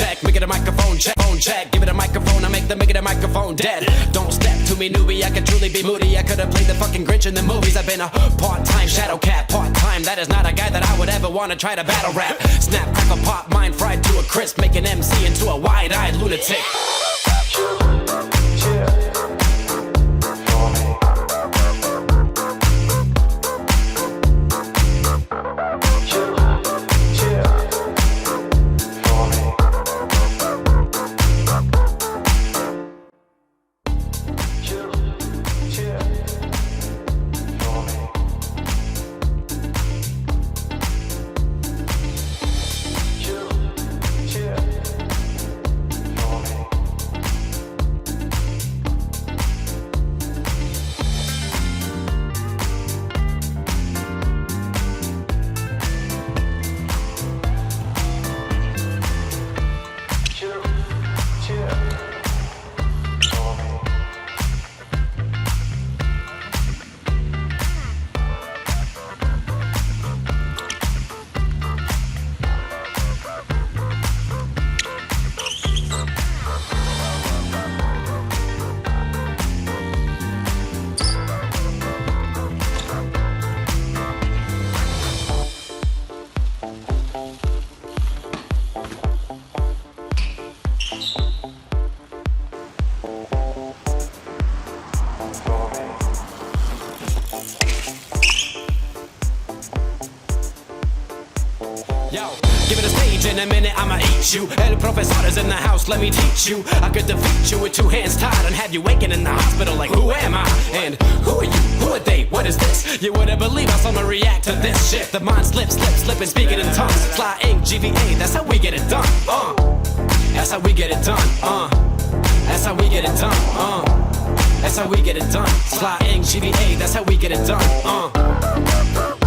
check, make it a microphone check, phone check. Give it a microphone, I make the microphone dead. Don't step to me, newbie, I could truly be moody. I could have played the fucking Grinch in the movies. I've been a part-time shadow cat, part-time. That is not a guy that I would ever want to try to battle rap. Snap, crackle, pop, mind fried to a crisp, make an MC into a wide-eyed lunatic. In a minute I'ma eat you. El profesor is in the house, let me teach you. I could defeat you with two hands tied and have you waking in the hospital like, who am I? And who are you? Who are they? What is this? You wouldn't believe how someone react to this shit. The mind slips, and speaking in tongues. Fly ink, GVA, that's how we get it done. That's how we get it done. That's how we get it done. That's how we get it done. Fly ink, GVA, that's how we get it done.